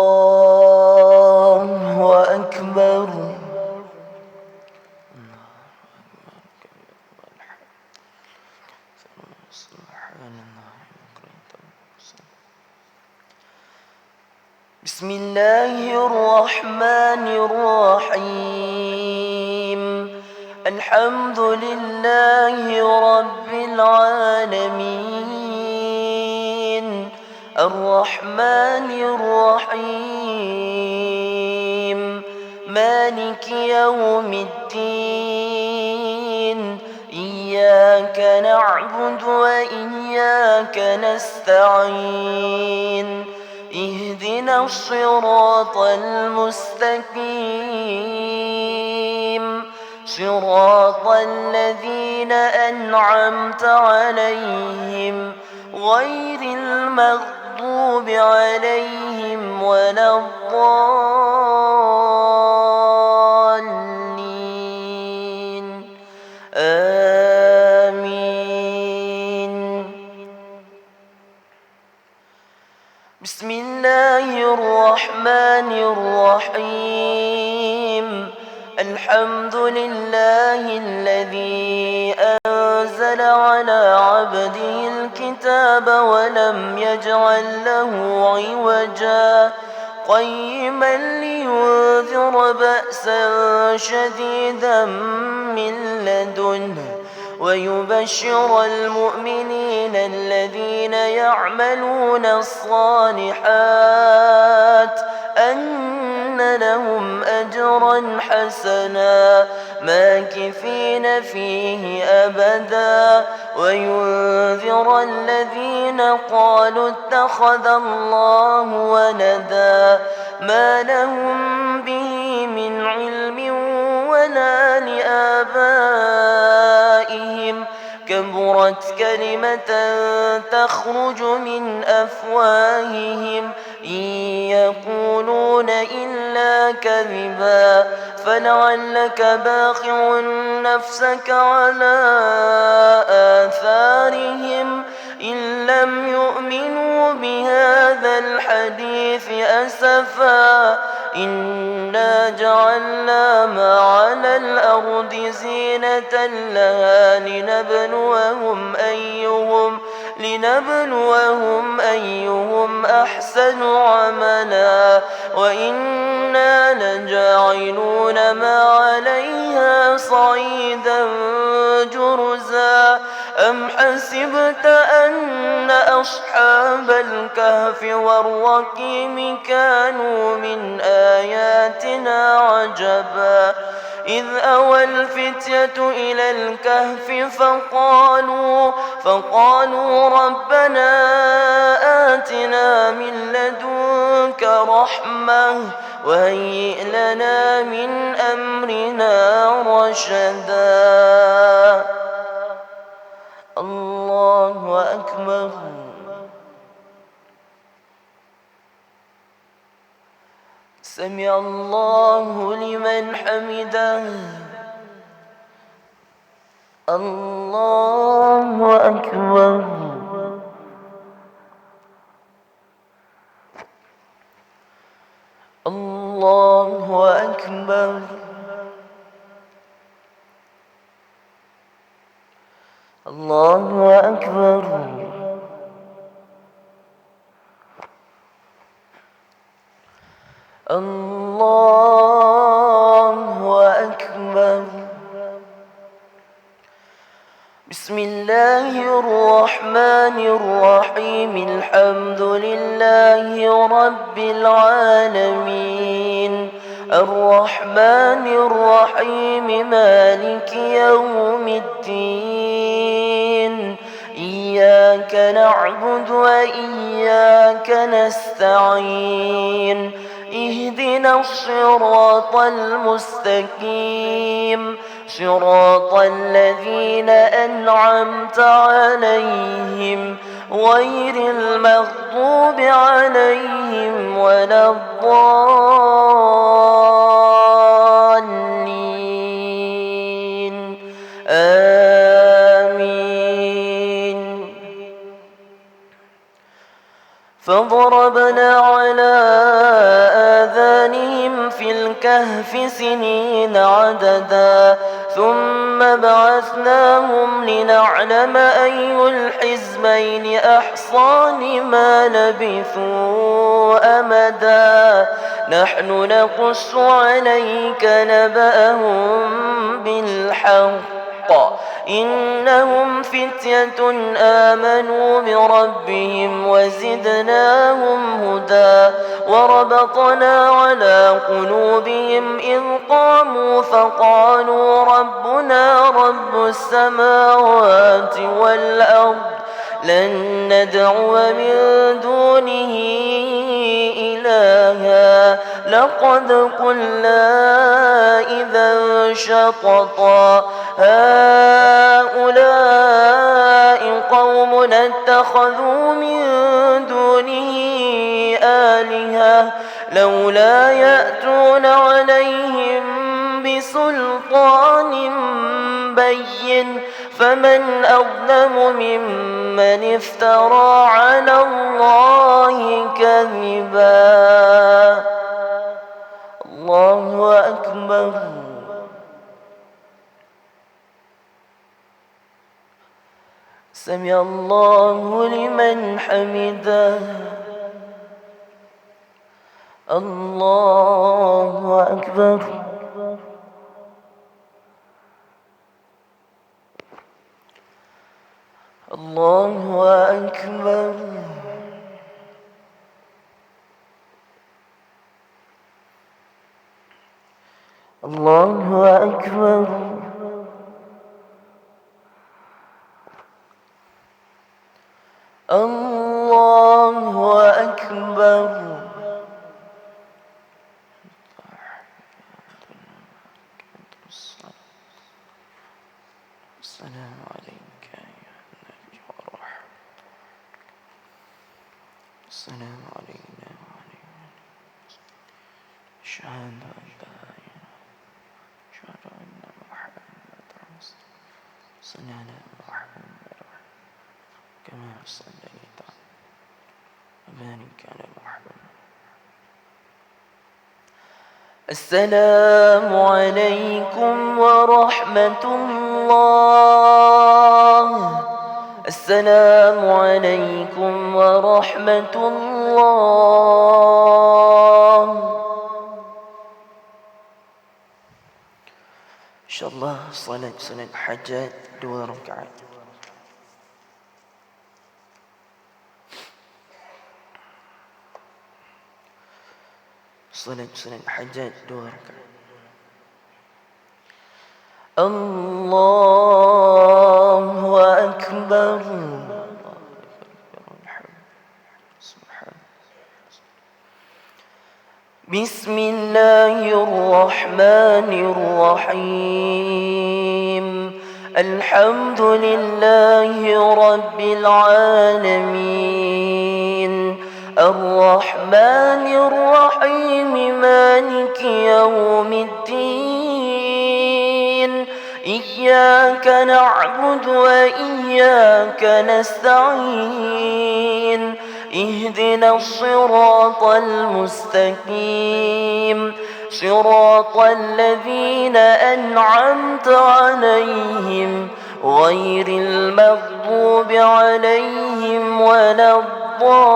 الله أكبر. بسم الله الرحمن الرحيم. الحمد لله رب العالمين الرحمن الرحيم مالك يوم الدين إياك نعبد وإياك نستعين اهدنا الصراط المستقيم صراط الذين أنعمت عليهم غير المغضوب عليهم ولا الضالين آمين. بسم الله الرحمن الرحيم. الحمد لله الذي أنزل على عبده الكتاب ولم يجعل له عوجا قيما لينذر بأسا شديدا من لدنه ويبشر المؤمنين الذين يعملون الصالحات أن لهم أجرا حسنا ماكثين فيه أبدا وينذر الذين قالوا اتخذ الله ولدا ما لهم به من علم ولا لآبائهم كبرت كلمة تخرج من أفواههم إن يقولون إلا كذبا فلعلك باخع نفسك على آثارهم إن لم يؤمنوا بهذا الحديث أسفا إنا جعلنا ما على الأرض زينة لها لنبلوهم أيهم أحسن عملا وإنا لجاعلون ما عليها صعيدا جرزا أم حسبت أن أصحاب الكهف والرقيم كانوا من آياتنا عجبا إذ أوى الفتية إلى الكهف فقالوا ربنا آتنا من لدنك رحمة وهيئ لنا من أمرنا رشدا. الله أكبر. سمع الله لمن حمده. الله أكبر. الله أكبر. الله أكبر. الله أكبر. بسم الله الرحمن الرحيم الحمد لله رب العالمين الرحمن الرحيم مالك يوم الدين إياك نعبد وإياك نستعين اهدنا الصراط المستقيم صراط الذين أنعمت عليهم غير المغضوب عليهم ولا الضالين آمين. فضربنا على آذانهم في الكهف سنين عددا ثم بعثناهم لنعلم أي الحزبين أحصى لما لبثوا أمدا نحن نقص عليك نبأهم بالحق إنهم فتية آمنوا بربهم وزدناهم هدى وربطنا على قلوبهم إذ قاموا فقالوا ربنا رب السماوات والأرض لن ندعو من دونه إلها لقد قلنا إذا شططا هؤلاء قوم اتخذوا من دونه آلهة لولا يأتون عليهم بسلطان بين فمن أظلم ممن افترى على الله كذبا. الله أكبر. سمع الله لمن حمده. الله أكبر. الله أكبر. الله أكبر. الله أكبر. السلام عليك يا نبي ورحمة. السلام علينا وعلى أشهد أن لا إله أشهد أن محمد رسول الله. صل على محمد كما صليت وبارك على محمد. السلام عليكم ورحمة الله. السلام عليكم ورحمة الله. إن شاء الله صلاة سنة الحجات 2 ركعات. صلاة سنة الحجات 2 ركعات. الله أكبر. بسم الله الرحمن الرحيم. الحمد لله رب العالمين الرحمن الرحيم مالك يوم الدين إياك نعبد وإياك نستعين اهدنا الصراط المستقيم صراط الذين أنعمت عليهم غير المغضوب عليهم ولا الضالين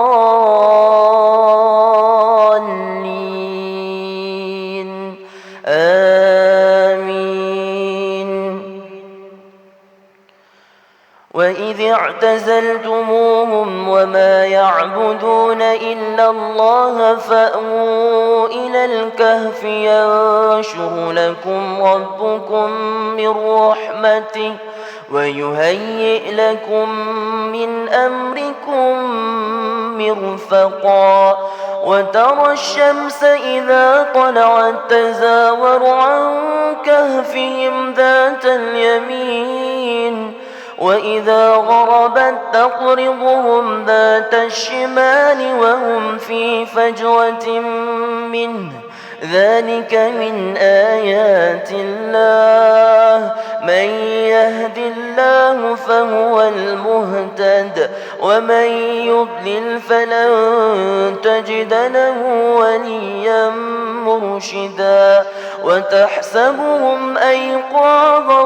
آمين. وإذ اعتزلتموهم وما يعبدون إلا الله فأووا إلى الكهف ينشر لكم ربكم من رحمته ويهيئ لكم من أمركم مرفقا. وترى الشمس إذا طلعت تزاور عن كهفهم ذات اليمين وإذا غربت تقرضهم ذات الشمال وهم في فجوة منه ذلك من آيات الله من يهد الله فهو المهتد ومن يضلل فلن تجد له وليا مرشدا وتحسبهم أيقاظا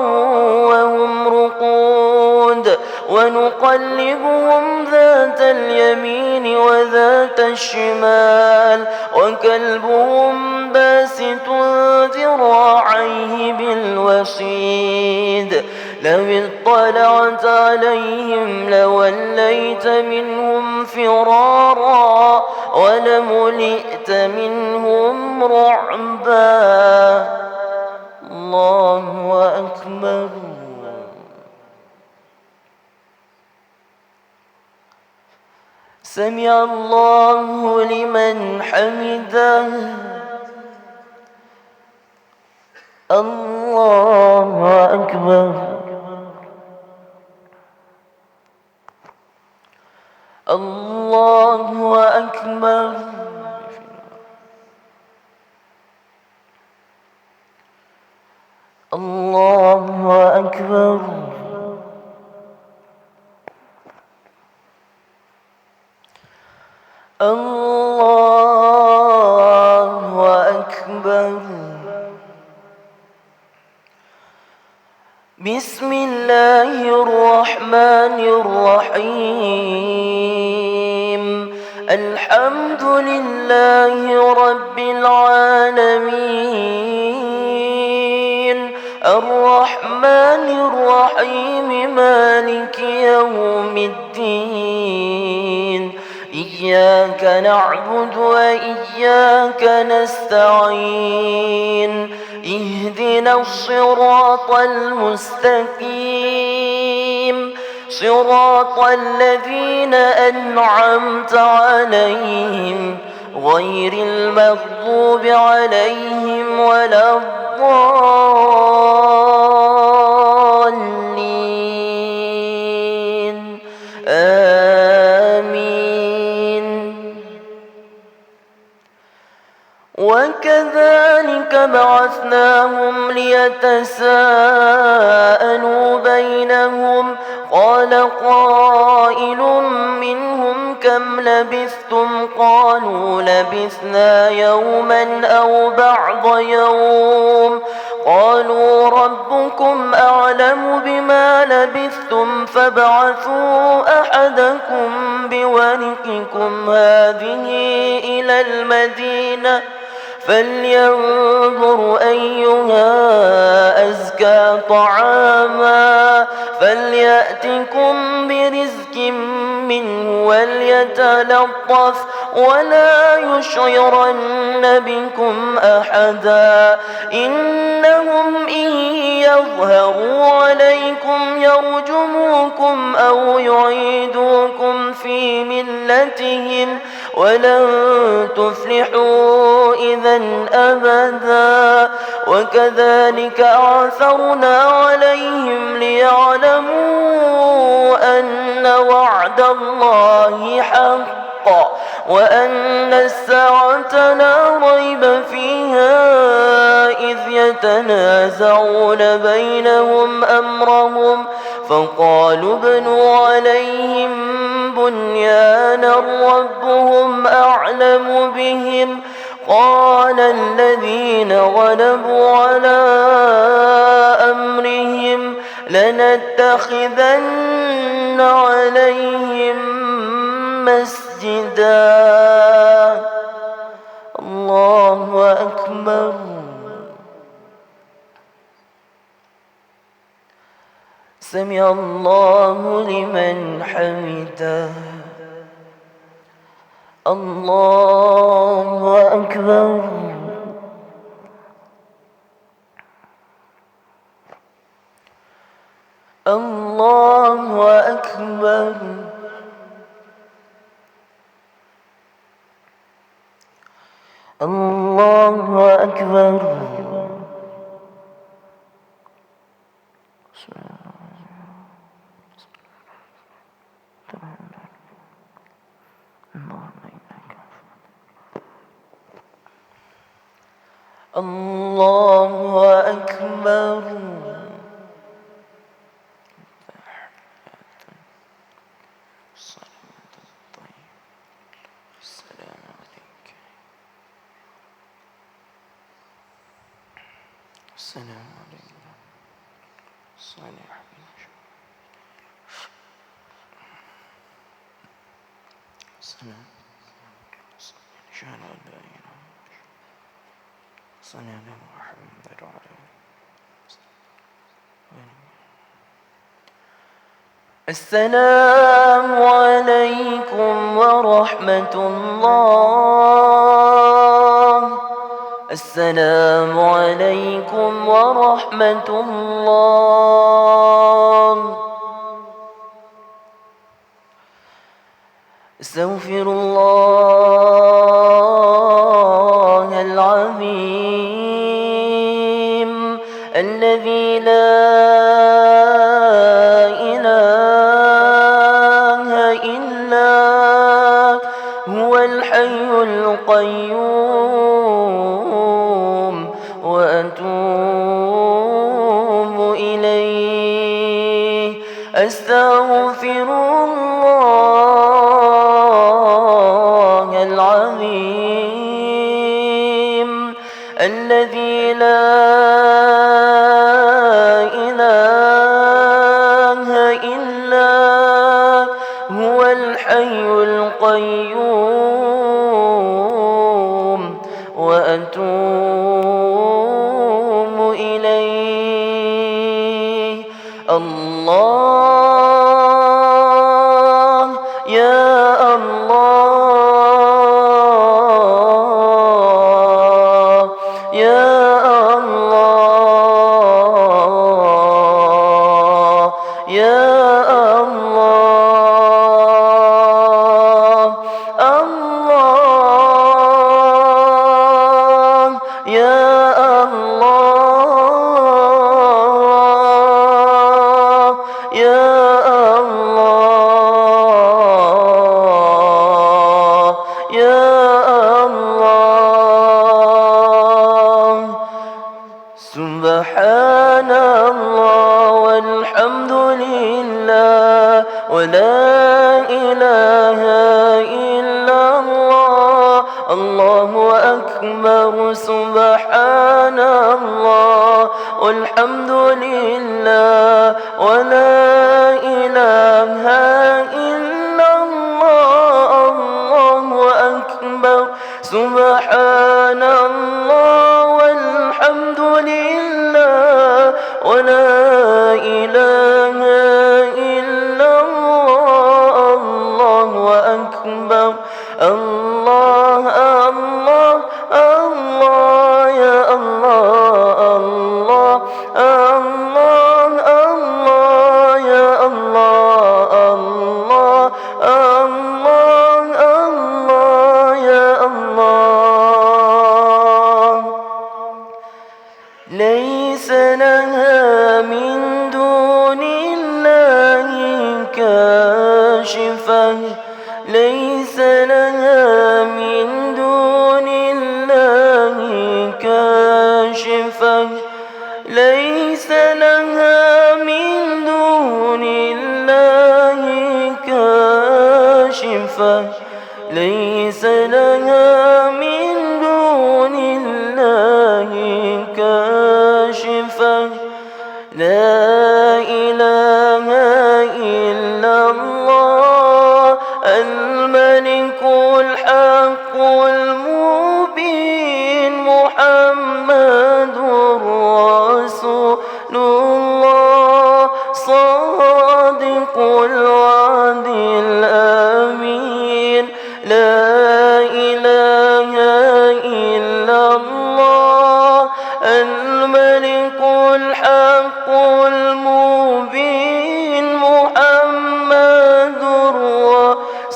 وهم رقود ونقلبهم ذات اليمين وذات الشمال وكلبهم باسط ذراعيه بالوصيد لو اطلعت عليهم لوليت منهم فرارا ولملئت منهم رعبا. الله أكبر. سمع الله لمن حمده. الله أكبر. الله أكبر. الله أكبر. الله أكبر. بسم الله الرحمن الرحيم. الحمد لله رب العالمين الرحمن الرحيم مالك يوم الدين إياك نعبد وإياك نستعين اهدنا الصراط المستقيم صراط الذين أنعمت عليهم غير المغضوب عليهم ولا الضالين آمين. وكذلك بعثناهم ليتساءلوا بينهم قال قائل منهم كم لبثتم قالوا لبثنا يوما أو بعض يوم قالوا ربكم أعلم بما لبثتم فابعثوا أحدكم بورقكم هذه إلى المدينة فلينظر أيها أزكى طعاما فليأتكم برزق منه وليتلطف ولا يشعرن بكم أحدا إنهم إن يظهروا عليكم يرجموكم أو يعيدوكم في ملتهم ولن تفلحوا إذا أبدا. وكذلك أعثرنا عليهم ليعلموا أن وعد الله حق وأن الساعة لا ريب فيها إذ يتنازعون بينهم أمرهم فقالوا ابنوا عليهم بنيانا ربهم أعلم بهم قال الذين غلبوا على أمرهم لنتخذن عليهم مسجدا. الله أكبر. سمع الله لمن حمده. الله أكبر. الله أكبر. الله أكبر. الله أكبر. السلام عليكم صالح السلام شان الله صلى على محمد وعلى السلام عليكم ورحمة الله. السلام عليكم ورحمة الله. استغفر الله العظيم الذي لا إله إلا هو الحي القيوم وأتوب إليه. أستغفر الله العظيم الذي لا إله إلا هو الحي القيوم وأتوب إليه. الله يا الله يا الله يا الله الله يا الله يا الله يا الله. سبحان الله والحمد لله ولا إله إلا الله. الله أكبر. سبحان الله والحمد لله ولا إله إلا الله. الله أكبر. سبحان الله والحمد لله ولا إله إلا الله. الله أكبر. الله الله الله يا الله الله الله الله يا الله الله الله الله يا الله. ليس لها من دون الله كاشفة. ليس لها من دون الله كاشفة. ليس لها من دون الله كاشفة. ليس لها من دون الله كاشفة. لا إله إلا الله الملك الحق المبين محمد رسول الله صادق الوعد الأمين. لا إله إلا الله الملك الحق المبين محمد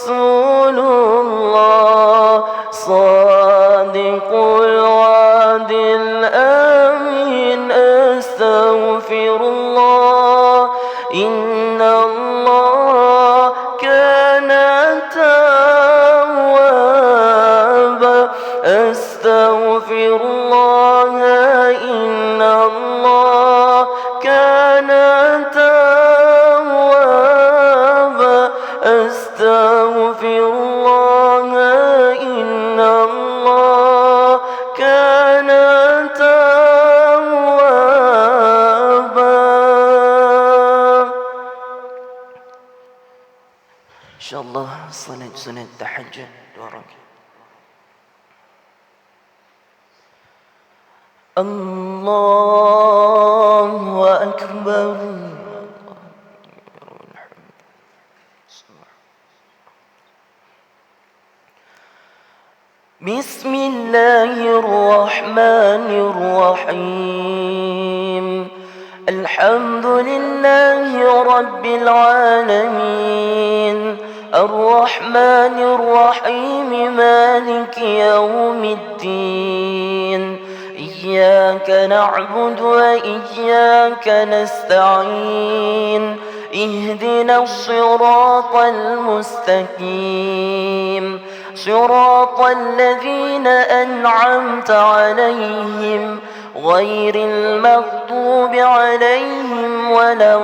رسول الله صادق الوعد الأمين. أستغفر الله إن الله كان توابا. أستغفر الله إن الله كان توابا. أستغفر الله إن الله كان توابا. سنن التحجد 2 rakaat. Allahu Akbar. Bismillahirrahmanirrahim. Alhamdulillahi Rabbil Alamin. Ar-Rahmanir-Rahim. Maliki Yawmiddin. Iyyaka na'budu wa iyyaka nasta'in. Ihdinas siratal mustaqim. Siratal ladzina an'amta 'alaihim ghairil maghdubi 'alaihim waladdallin.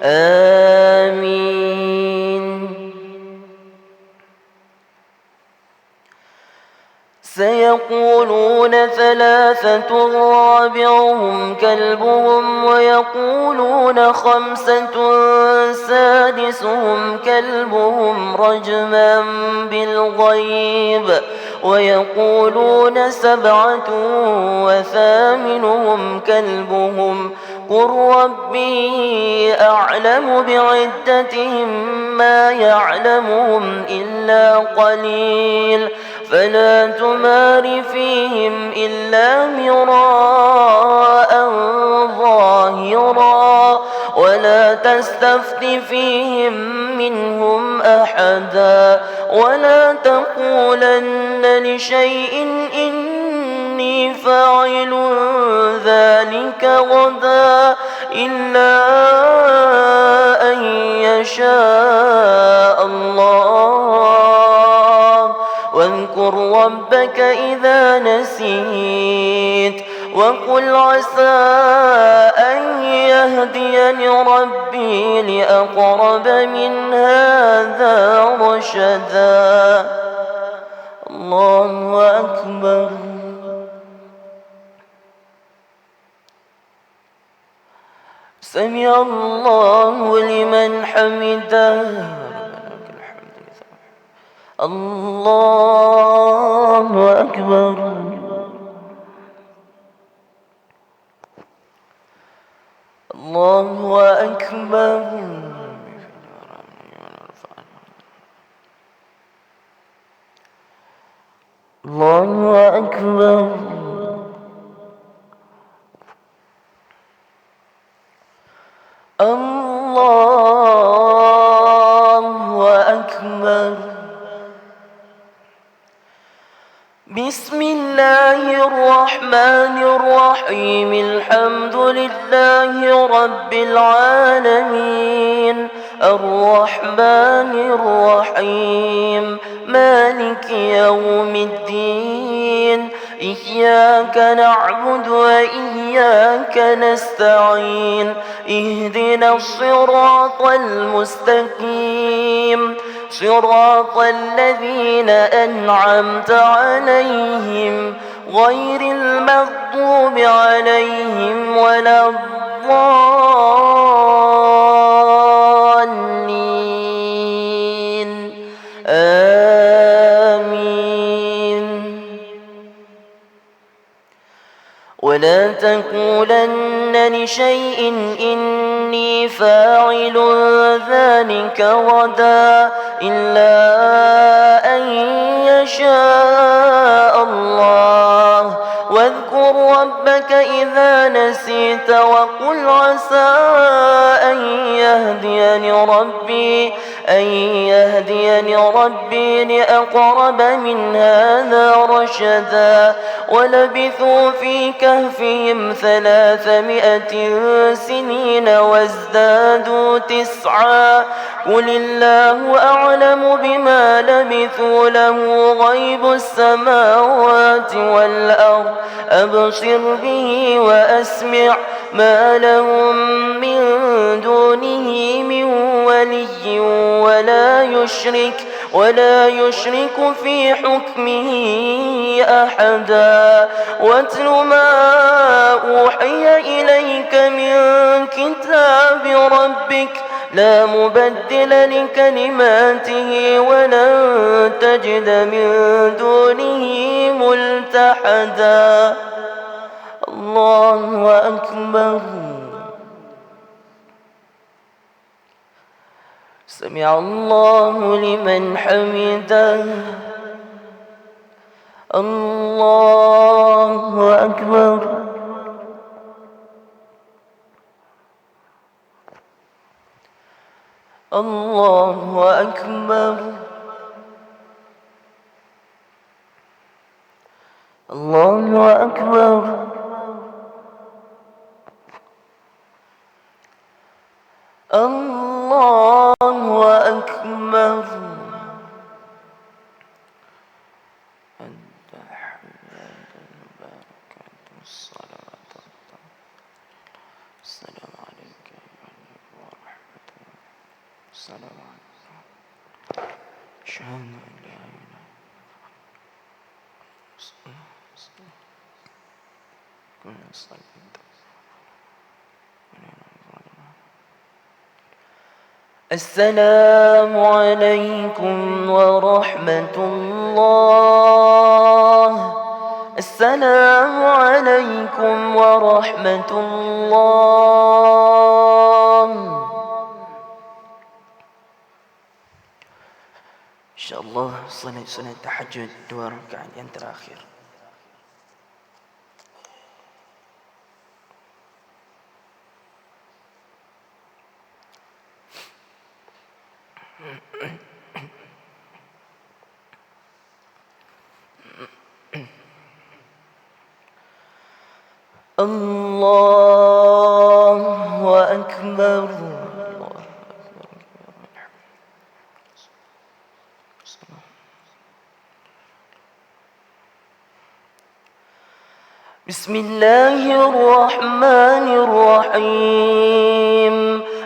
Amin. سيقولون 3 رابعهم كلبهم ويقولون 5 سادسهم كلبهم رجما بالغيب ويقولون 7 وثامنهم كلبهم قل ربي أعلم بعدتهم ما يعلمهم إلا قليل فلا تمار فيهم إلا مراء ظاهرا ولا تستفت فيهم منهم أحدا ولا تقولن لشيء إني فاعل ذلك غدا إلا أن يشاء الله واذكر ربك إذا نسيت وقل عسى أن يهديني ربي لأقرب من هذا رشدا. الله أكبر. سمع الله لمن حمده. الله أكبر. الله أكبر. الله أكبر. الله أكبر. بسم الله الرحمن الرحيم. الحمد لله رب العالمين. الرحمن الرحيم. مالك يوم الدين. إياك نعبد وإياك نستعين. اهدنا الصراط المستقيم. صراط الذين أنعمت عليهم غير المغضوب عليهم ولا الضالين. آمين. ولا تقولن لشيء إني فاعل ذلك غدا إلا أن يشاء الله واذكر ربك إذا نسيت وقل عسى أن يهديني ربي لأقرب من هذا رشدا. ولبثوا في كهفهم 300 سنين وازدادوا 9 قل الله أعلم بما لبثوا له غيب السماوات والأرض أبصر به وأسمع ما لهم من دونه من ولي ولا يشرك في حكمه أحدا واتل ما أوحي إليك من كتاب ربك لا مبدل لكلماته ولن تجد من دونه ملتحدا الله أكبر سمع الله لمن حمده الله أكبر الله أكبر الله أكبر الله أكبر السلام عليك ورحمة الله السلام عليكم أشهد أن لا إله إلا السلام عليكم ورحمة الله السلام عليكم ورحمة الله إن شاء الله صلاة tahajud 2 rakaat yang terakhir. الله أكبر بسم الله الرحمن الرحيم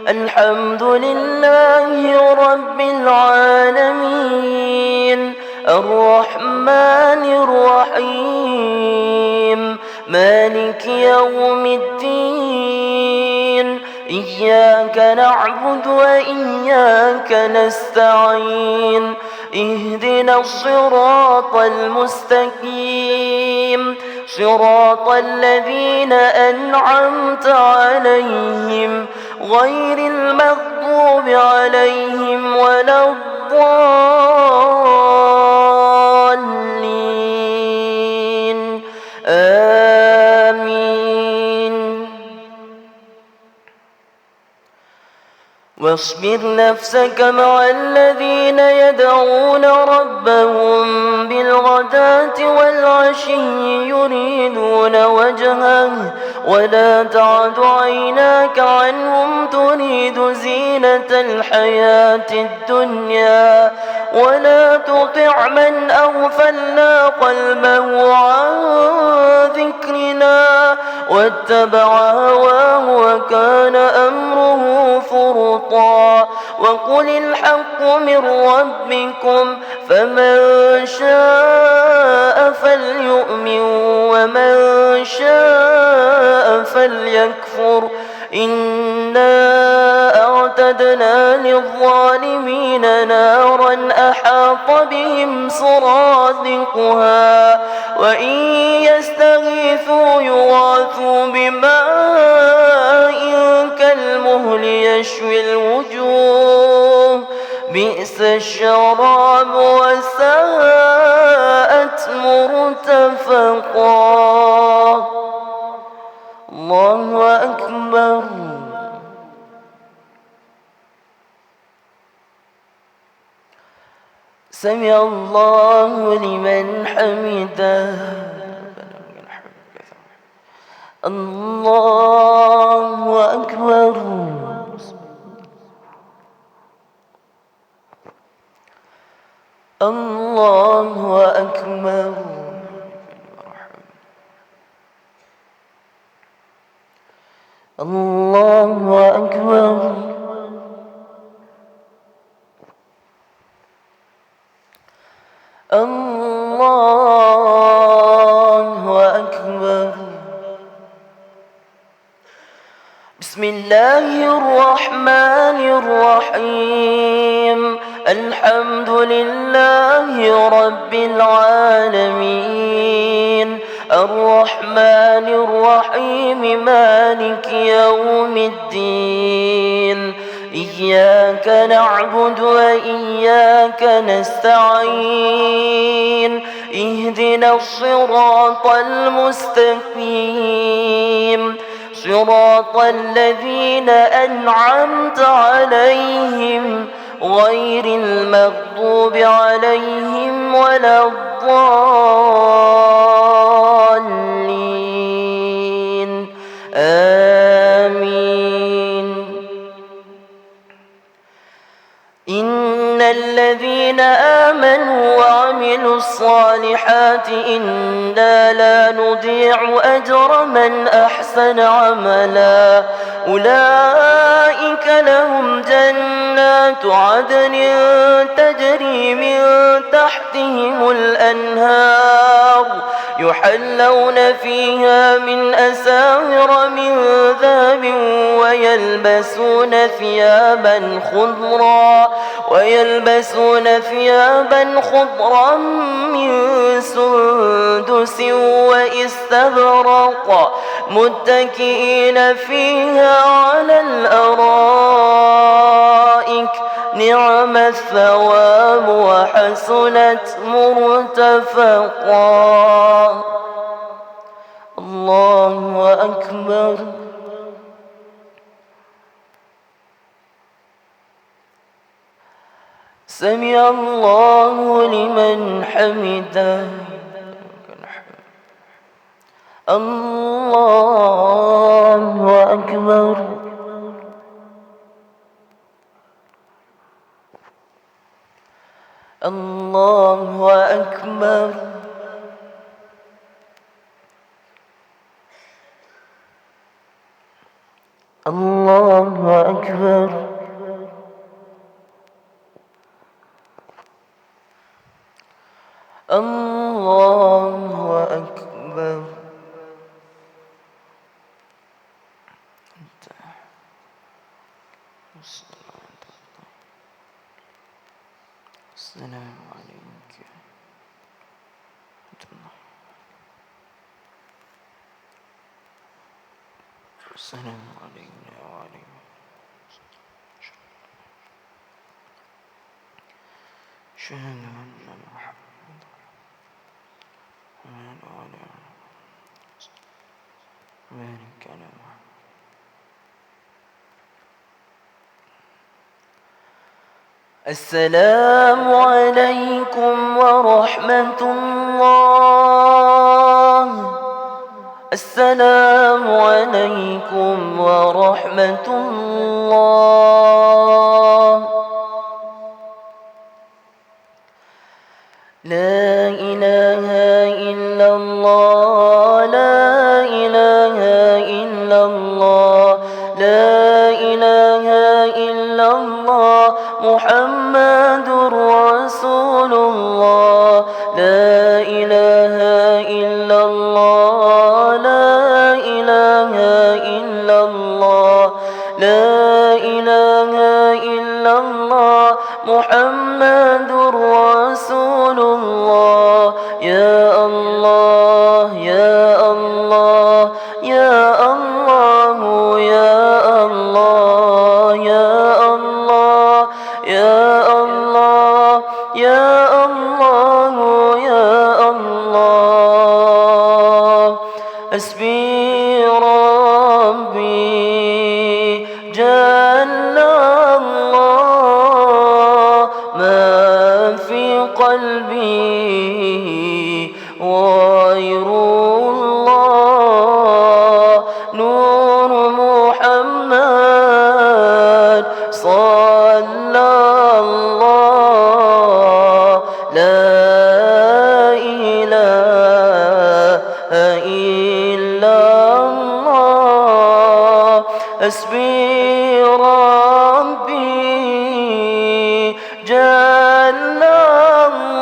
الحمد لله رب العالمين الرحمن الرحيم مالك يوم الدين إياك نعبد وإياك نستعين اهدنا الصراط المستقيم صراط الذين أنعمت عليهم غير المغضوب عليهم ولا الضالين آمين واصبر نفسك مع الذين يدعون ربهم بالغداة والعشي يريدون وجهه ولا تعد عيناك عنهم تريد زينة الحياة الدنيا ولا تطع من أغفلنا قلبه عن ذكرنا واتبع هواه وكان أمره فرطا وقل الحق من ربكم فمن شاء فليؤمن ومن شاء فليكفر إنا أعتدنا للظالمين نارا أحاط بهم سرادقها وإن يستغيثوا يغاثوا بماء كالمهل يشوي الوجوه بئس الشراب وساءت مرتفقا الله أكبر سمع الله لمن حمده الله أكبر الله أكبر الله أكبر الله الرحمن الرحيم الحمد لله رب العالمين الرحمن الرحيم مالك يوم الدين إياك نعبد وإياك نستعين اهدنا الصراط المستقيم صراط الذين أنعمت عليهم غير المغضوب عليهم ولا الضالين آمين. إن الذين آمنوا وعملوا الصالحات إنا لا نضيع أجر من أحسن عملا أولئك لهم جنات عدن تجري من تحتهم الأنهار يحلون فيها من أساور من ذهب ويلبسون ثيابا خضرا من سندس وإستبرق متكئين فيها على الأرائك نعم الثواب وحسنت مرتفقا. الله أكبر. سمع الله لمن حمده. الله أكبر. الله أكبر. الله أكبر. الله أكبر. السلام عليك. السلام علينا وعليكم. أشهد أن محمدا وعلى آله وبارك على محمد. السلام عليكم ورحمة الله. السلام عليكم ورحمة الله. لا إله إلا الله. لا إله إلا الله. لا إله إلا الله محمد رسول الله. لا إله إلا الله. لا إله إلا الله. لا إله إلا الله محمد رسول الله. يا الله يا الله يا الله يا الله يا الله يا الله يا الله يا الله. حسبي ربي جل الله ما في قلبي غير الله. نور محمد صلى الله. لا إله إلا الله. حسبي ربي جل الله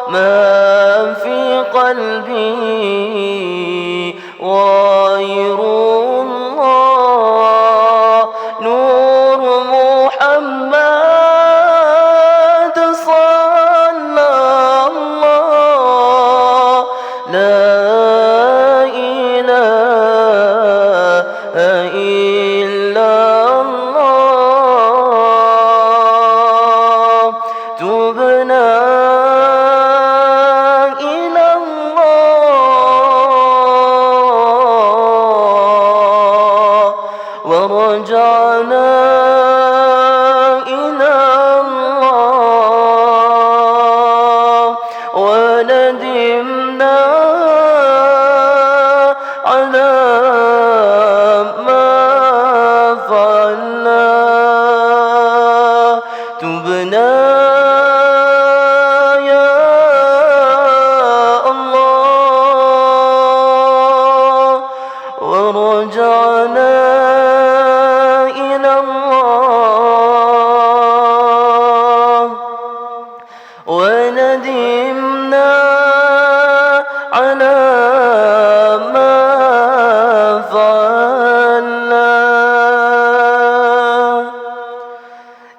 ما في قلبي غير الله.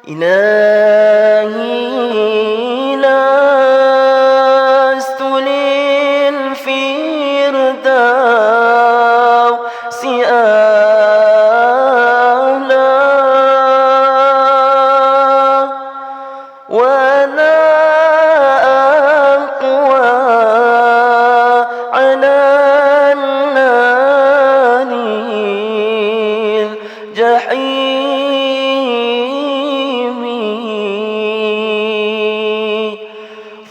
إلهي لست للفردوس أهلا ولا أقوى على النار الجحيم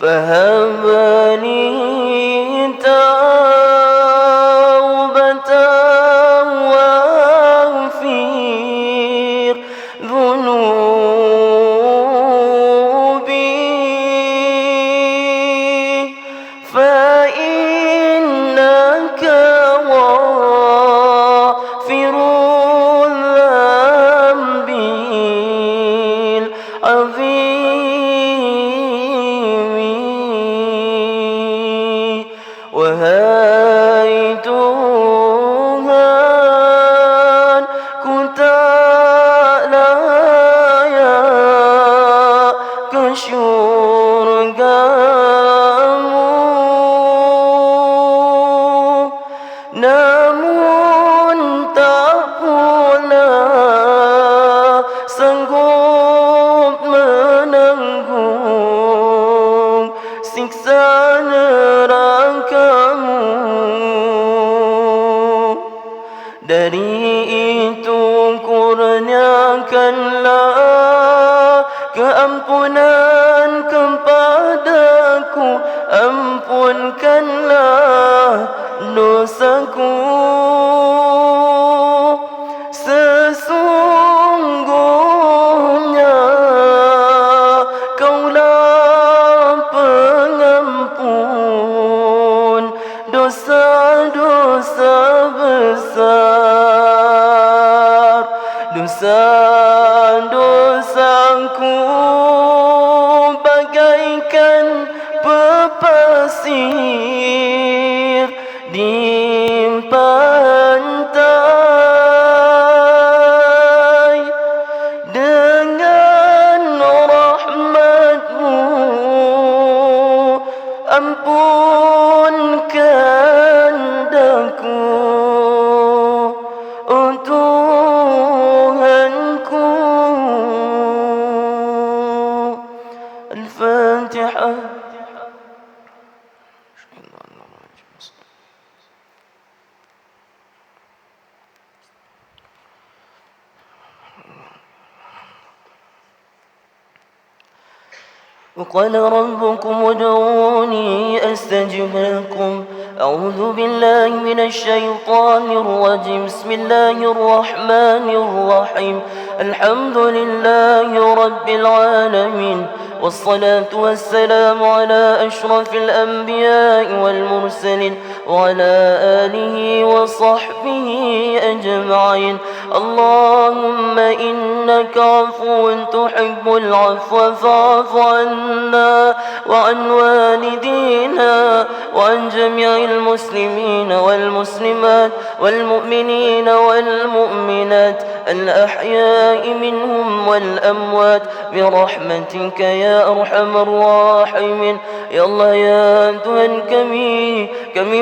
فهب لي توبة واغفر ذنوبي فإنك غافر الذنب العظيم وهيتها كنت لا يا كشور namun tak pula sanggup menanggung siksa nerakamu. Dari itu kurniakanlah keampunan kepadaku, ampunkanlah dosaku. Sesungguhnya Kaulah pengampun dosa-dosa besar. Dosa-dosaku bagaikan pepasir di pantai. Dengan rahmat-Mu ampunkan daku, oh Tuhanku. Al-Fatihah. وقال ربكم ادعوني أستجب لكم. أعوذ بالله من الشيطان الرجيم. بسم الله الرحمن الرحيم. الحمد لله رب العالمين، والصلاة والسلام على أشرف الأنبياء والمرسلين وعلى آله وصحبه أجمعين. اللهم إنك عفو تحب العفو فاعف عنا وعن والدينا وعن جميع المسلمين والمسلمات والمؤمنين والمؤمنات الأحياء منهم والأموات برحمتك يا أرحم الراحمين. Ya Allah, ya Tuhan kami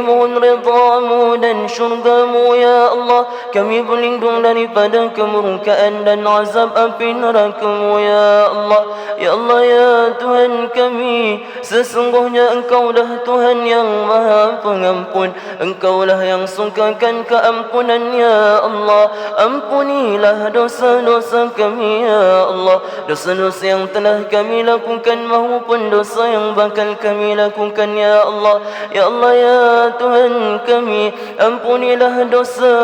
mohon ridha-Mu dan syurga-Mu ya Allah. Kami berlindung daripada kemurkaan dan azab api neraka-Mu ya Allah. Ya Allah, ya Tuhan kami, sesungguhnya Engkau-lah Tuhan yang Maha Pengampun. Engkau-lah yang sukakan keampunan ya Allah. Ampunilah dosa-dosa kami ya Allah, dosa-dosa yang telah kami lakukan maupun dosa yang bakal kami lakukan ya Allah. Ya Allah, ya Tuhan kami, ampunilah dosa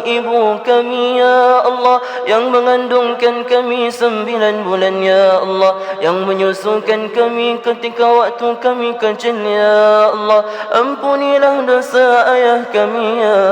ibu kami ya Allah, yang mengandungkan kami 9 bulan ya Allah, yang menyusukan kami ketika waktu kami kecil ya Allah. Ampunilah dosa ayah kami ya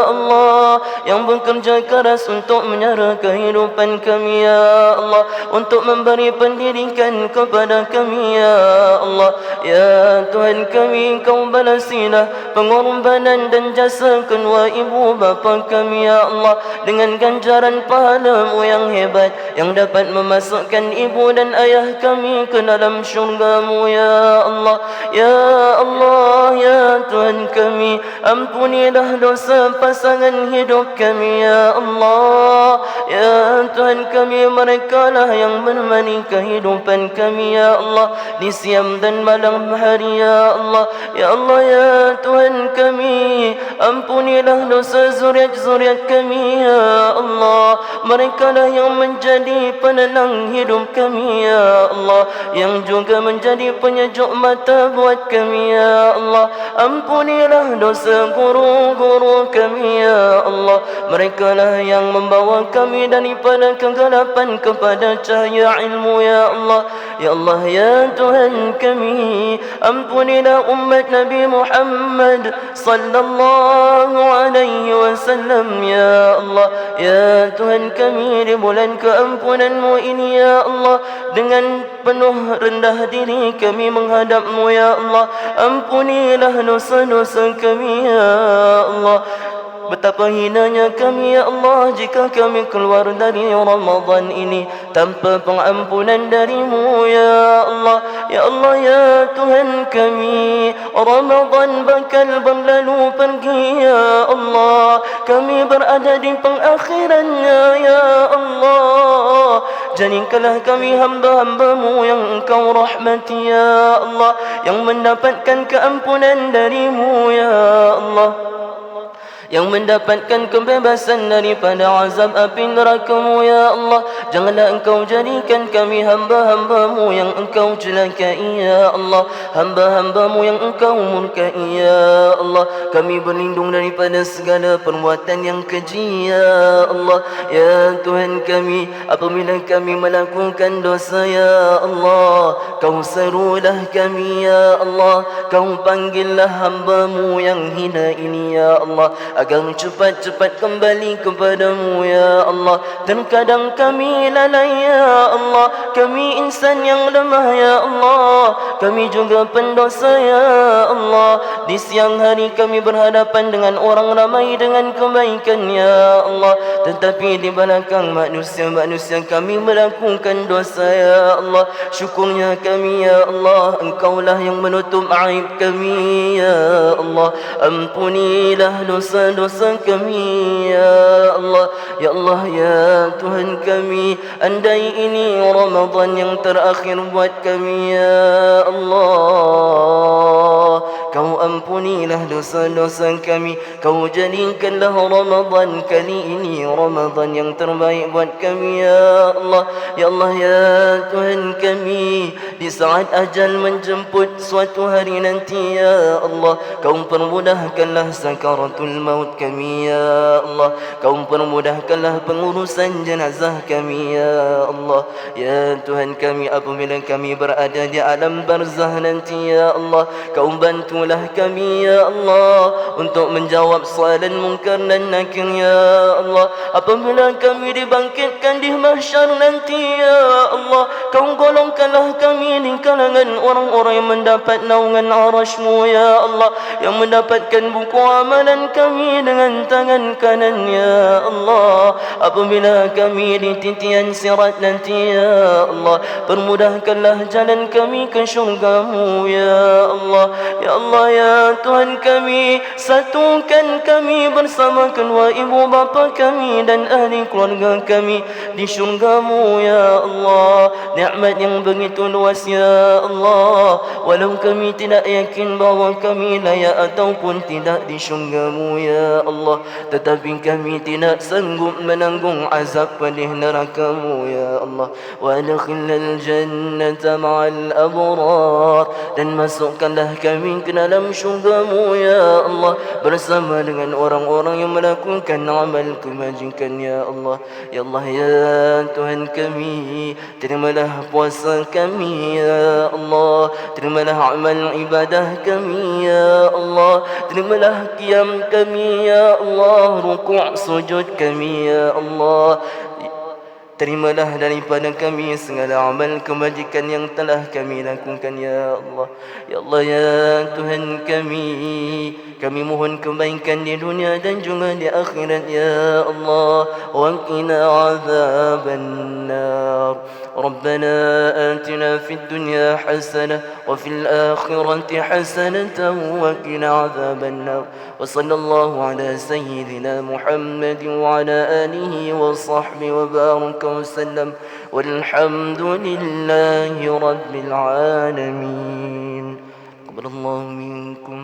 Allah, yang bekerja keras untuk menyara kehidupan kami ya Allah, untuk memberi pendidikan kepada kami ya Allah. Ya Tuhan kami, Kau balasilah pengorbanan dan jasa kedua ibu bapa kami ya Allah, dengan ganjaran pahala-Mu yang hebat yang dapat memasukkan ibu dan ayah kami ke dalam syurga-Mu ya Allah. Ya Allah, ya Tuhan kami, ampunilah dosa pasangan hidup kami ya Allah. Ya Tuhan kami, mereka lah yang menemani kehidupan kami ya Allah di siang dan malam hari ya Allah. Ya Allah, ya Tuhan kami, ampunilah dosa zuriat-zuriat kami ya Allah. Mereka lah yang menjadi penenang hidup kami ya Allah, yang juga menjadi penyejuk mata buat kami ya Allah. Ampunilah dosa guru-guru kami ya Allah. Mereka lah yang membawa kami daripada kegelapan kepada cahaya ilmu ya Allah. Ya Allah, ya Tuhan kami, ampunilah umat Nabi Muhammad sallallahu alaihi wasallam ya Allah. Ya Tuhan kami, di bulan keampunan-Mu ini ya Allah, dengan penuh rendah diri kami menghadap-Mu ya Allah. Ampunilah dosa-dosa kami ya Allah. Betapa hinanya kami ya Allah jika kami keluar dari Ramadan ini tanpa pengampunan dari-Mu ya Allah. Ya Allah, ya Tuhan kami, Ramadan bakal berlalu pergi ya Allah. Kami berada di pengakhirannya ya Allah. Jadikanlah kami hamba-hamba-Mu yang Engkau rahmati ya Allah, yang mendapatkan keampunan dari-Mu ya Allah, yang mendapatkan kebebasan daripada azab api neraka-Mu ya Allah. Janganlah Engkau jadikan kami hamba-hamba-Mu yang Engkau celakai ya Allah, hamba-hamba-Mu yang Engkau murkai ya Allah. Kami berlindung daripada segala perbuatan yang keji ya Allah. Ya Tuhan kami, apabila kami melakukan dosa ya Allah, Kau serulah kami ya Allah. Kau panggillah hamba-Mu yang hina ini ya Allah, agar cepat-cepat kembali kepadamu ya Allah. Terkadang kami lalai ya Allah, kami insan yang lemah ya Allah, kami juga pendosa ya Allah. Di siang hari kami berhadapan dengan orang ramai dengan kebaikan ya Allah, tetapi di belakang manusia-manusia kami melakukan dosa ya Allah. Syukurnya kami ya Allah, Engkaulah yang menutup aib kami ya Allah. Ampunilah dosa-dosa kami ya Allah. Ya Allah, ya Tuhan kami, andai ini Ramadan yang terakhir buat kami ya Allah, Kau ampunilah dosa-dosa kami. Kau jadikanlah Ramadan kali ini Ramadan yang terbaik buat kami ya Allah. Ya Allah, ya Tuhan kami, di saat ajal menjemput suatu hari nanti ya Allah, Kau permudahkanlah sakaratul maut kami ya Allah. Kau permudahkanlah pengurusan jenazah kami ya Allah. Ya Tuhan kami, apabila kami berada di alam barzah nanti ya Allah, Kau bantulah kami ya Allah untuk menjawab soalan mungkar dan nakir ya Allah. Apabila kami dibangkitkan di mahsyar nanti ya Allah, Kau golongkanlah kami di kalangan orang-orang yang mendapat naungan arasy-Mu ya Allah, yang mendapatkan buku amalan kami dengan tangan kanan ya Allah. Apabila kami di titian sirat nanti ya Allah, permudahkanlah jalan kami ke syurga-Mu ya Allah. Ya Allah, ya Tuhan kami, satukan kami bersama kedua ibu bapa kami dan ahli keluarga kami di syurga-Mu ya Allah. Nikmat yang begitu luas ya Allah, walau kami tidak yakin bahawa kami layak ataupun tidak di syurga-Mu ya Allah, tetapi kami tidak sanggup menanggung azab pedih neraka-Mu ya Allah. Wa adkhilnal jannata ma'al abrar, dan masukkanlah kami ke dalam syurga-Mu ya Allah bersama dengan orang-orang yang melakukan amal kebajikan ya Allah. Ya Allah, ya Tuhan kami, terimalah puasa kami ya Allah, terimalah amal ibadah kami ya Allah, terimalah qiyam kami ya Allah, rukuk sujud kami ya Allah. terimalah daripada kami segala amal kebajikan yang telah kami lakukan ya Allah. Ya Allah ya Tuhan kami mohon kebaikan di dunia dan juga di akhirat ya Allah. Wa qina azaban nar. ربنا آتنا في الدنيا حسنة وفي الآخرة حسنة وقنا عذاب النار وصلى الله على سيدنا محمد وعلى آله وصحبه وبارك وسلم والحمد لله رب العالمين. قبل الله منكم